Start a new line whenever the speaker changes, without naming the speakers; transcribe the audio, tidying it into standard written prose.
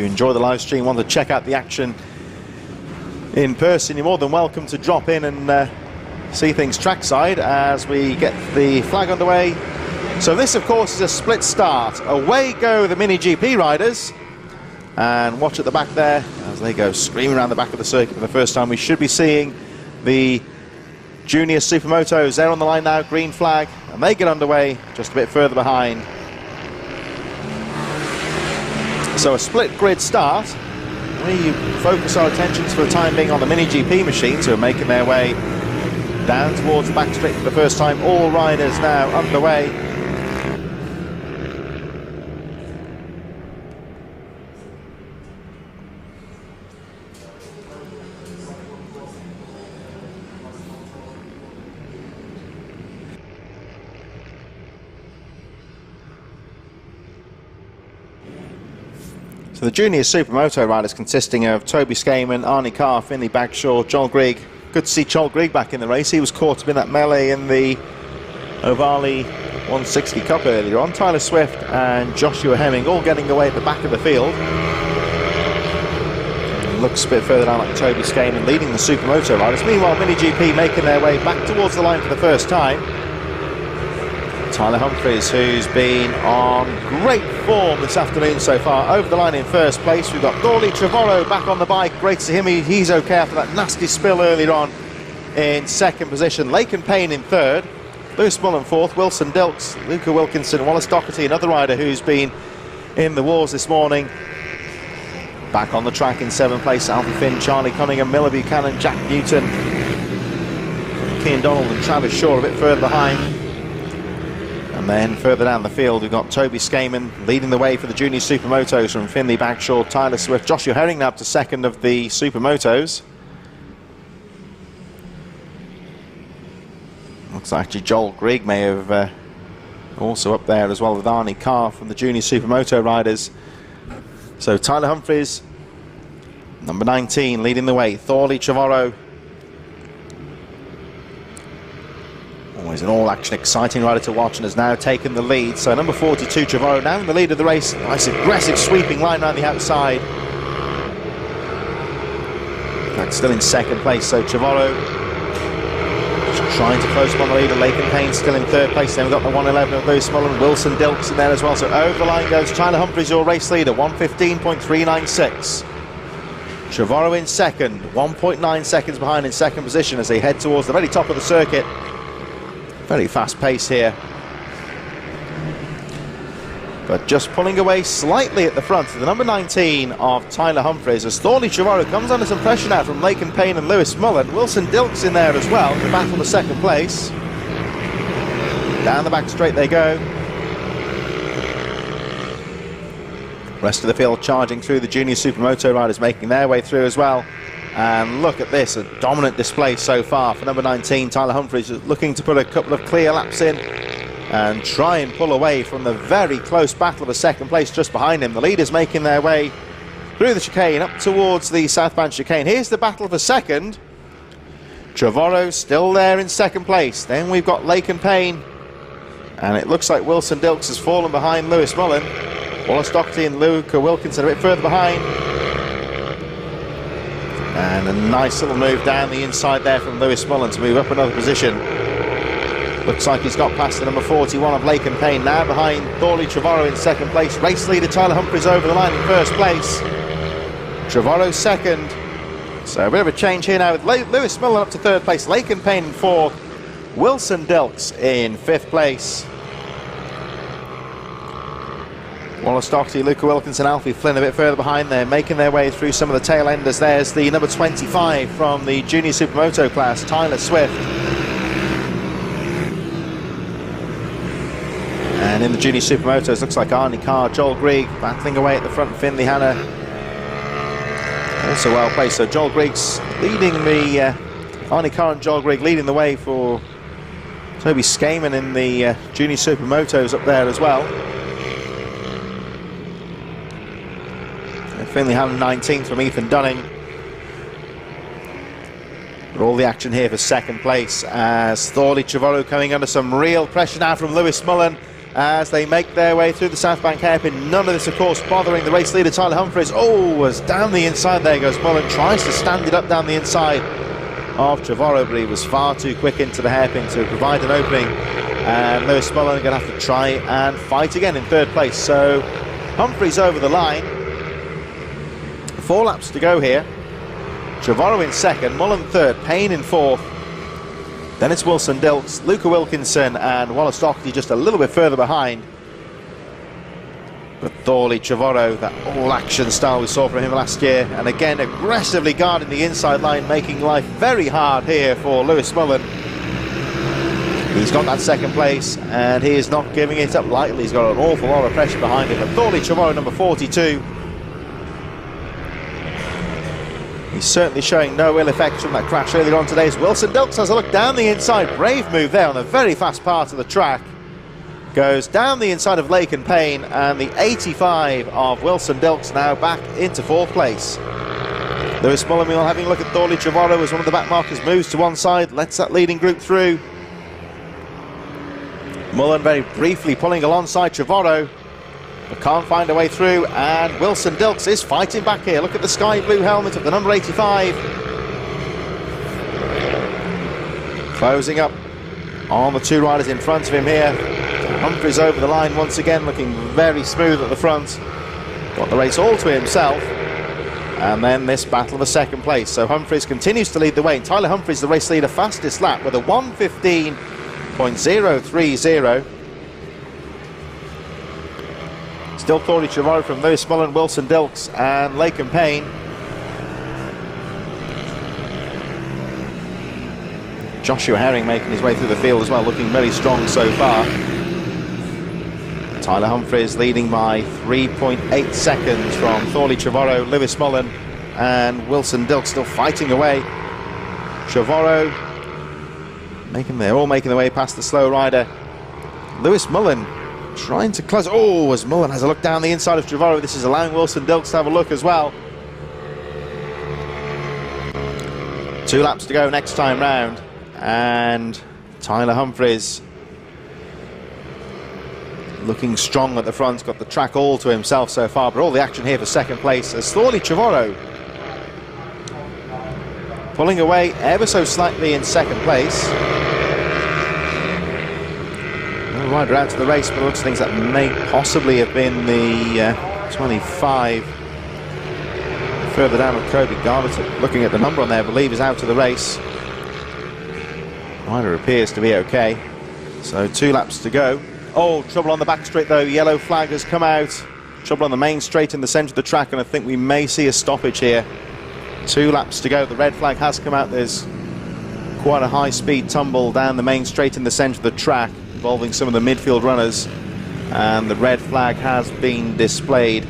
you enjoy the live stream, want to check out the action in person, you're more than welcome to drop in and see things trackside as we get the flag underway. So this, of course, is a split start. Away go the Mini GP riders. And watch at the back there as they go screaming around the back of the circuit for the first time. We should be seeing the Junior Supermotos. They're on the line now, green flag, and they get underway just a bit further behind. So a split grid start. We focus our attentions for the time being on the Mini GP machines who are making their way down towards the back straight for the first time. All riders now underway. So the Junior Supermoto riders consisting of Toby Skaman, Arnie Carr, Finley Bagshaw, Joel Grigg. Good to see Joel Grigg back in the race. He was caught up in that melee in the Ovali 160 Cup earlier on. Tyler Swift and Joshua Hemming all getting away at the back of the field. Looks a bit further down like Toby Skaman leading the Supermoto riders. Meanwhile, Mini GP making their way back towards the line for the first time. Tyler Humphries, who's been on great form this afternoon so far, over the line in first place. We've got Thorley Trevorrow back on the bike. Great to see him. He's okay after that nasty spill earlier on in second position. Laken Payne in third. Lewis Mullen fourth. Wilson Dilks, Luca Wilkinson, Wallace Doherty, another rider who's been in the wars this morning. Back on the track in seventh place. Alfie Finn, Charlie Cunningham, Miller Buchanan, Jack Newton, Kean Donald and Travis Shaw a bit further behind. And then further down the field, we've got Toby Skaman leading the way for the Junior Supermotos from Finley Bagshaw, Tyler Swift, Joshua Herring now up to second of the Supermotos. Looks like actually Joel Grigg may have also up there as well with Arnie Carr from the Junior Supermoto riders. So Tyler Humphries, number 19, leading the way. Thorley Trevorrow. Always an all-action, exciting rider to watch and has now taken the lead. So number 42, Trevorrow, now in the lead of the race. Nice aggressive sweeping line around the outside. In fact, still in second place. So Trevorrow just trying to close upon the lead. Laken Payne still in third place. Then we've got the 111 of Lewis Mullen, Wilson Dilks in there as well. So over the line goes Tyler Humphries, your race leader, 1:15.396. Trevorrow in second, 1.9 seconds behind in second position as they head towards the very top of the circuit. Very fast pace here, but just pulling away slightly at the front. The number 19 of Tyler Humphries as Thorley Trevorrow comes under some pressure now from Laken Payne and Lewis Mullen. Wilson Dilks in there as well to battle for second place. Down the back straight they go. Rest of the field charging through. The Junior Supermoto riders making their way through as well. And look at this, a dominant display so far for number 19, Tyler Humphries, looking to put a couple of clear laps in and try and pull away from the very close battle of a second place just behind him. The leaders making their way through the chicane up towards the southbound chicane. Here's the battle for second. Trevorrow still there in second place. Then we've got Laken Payne, and it looks like Wilson Dilks has fallen behind Lewis Mullen. Wallace Doherty and Luca Wilkinson a bit further behind. And a nice little move down the inside there from Lewis Mullen to move up another position. Looks like he's got past the number 41 of Laken Payne, now behind Thorley Trevorrow in second place. Race leader Tyler Humphries over the line in first place. Trevorrow second. So a bit of a change here now with Lewis Mullen up to third place, Laken Payne in fourth, Wilson Dilks in fifth place. Wallace Doherty, Luca Wilkinson, Alfie Flynn a bit further behind there, making their way through some of the tail enders. There's the number 25 from the Junior Supermoto class, Tyler Swift. And in the Junior Supermotos, looks like Arnie Carr, Joel Grigg battling away at the front, Finley Hanna also well placed. So Joel Grigg's leading the, Arnie Carr and Joel Grigg leading the way for Toby Skaman in the Junior Supermotos up there as well. Finley Hanna 19th from Ethan Dunning. But all the action here for second place as Thorley Trevorrow coming under some real pressure now from Lewis Mullen. as they make their way through the South Bank hairpin. None of this, of course, bothering the race leader, Tyler Humphries. Oh, was down the inside. There goes Mullen. Tries to stand it up down the inside of Trevorrow, but he was far too quick into the hairpin to provide an opening. And Lewis Mullen are going to have to try and fight again in third place. So Humphries over the line. 4 laps to go here. Trevorrow in second, Mullen third, Payne in fourth. Then it's Wilson Dilks, Luca Wilkinson and Wallace Doherty just a little bit further behind. But Thorley, Trevorrow, that all-action style we saw from him last year, and again aggressively guarding the inside line, making life very hard here for Lewis Mullen. He's got that second place, and he is not giving it up lightly. He's got an awful lot of pressure behind him. But Thorley, Trevorrow, number 42. He's certainly showing no ill effects from that crash earlier on today. As Wilson Dilks has a look down the inside. Brave move there on the very fast part of the track. Goes down the inside of Lake and Payne, and the 85 of Wilson Dilks now back into fourth place. Lewis Mullen having a look at Thorley Trevorrow as one of the back markers moves to one side, lets that leading group through. Mullen very briefly pulling alongside Trevorrow, but can't find a way through, and Wilson Dilks is fighting back here. Look at the sky blue helmet of the number 85. Closing up on the 2 riders in front of him here. Humphries over the line once again, looking very smooth at the front. Got the race all to himself. And then this battle for second place. So Humphries continues to lead the way. And Tyler Humphries, the race leader, fastest lap with a 1:15.030. Still Thorley Trevorrow from Lewis Mullen, Wilson Dilks and Lake and Payne. Joshua Herring making his way through the field as well, looking very strong so far. Tyler Humphries leading by 3.8 seconds from Thorley Trevorrow, Lewis Mullen and Wilson Dilks still fighting away. Trevorrow they're all making their way past the slow rider. Lewis Mullen trying to close. Oh, as Mullen has a look down the inside of Trevorrow, this is allowing Wilson Dilks to have a look as well. 2 laps to go next time round, and Tyler Humphries looking strong at the front, got the track all to himself so far, but all the action here for second place as Thorley Trevorrow pulling away ever so slightly in second place. No rider out to the race, but it looks things that may possibly have been the 25 further down with Kobe Garbutt. Looking at the number on there, I believe is out of the race. Rider appears to be okay. So 2 laps to go. Oh, trouble on the back straight though. Yellow flag has come out. Trouble on the main straight in the centre of the track, and I think we may see a stoppage here. 2 laps to go. The red flag has come out. There's quite a high speed tumble down the main straight in the centre of the track involving some of the midfield runners, and the red flag has been displayed.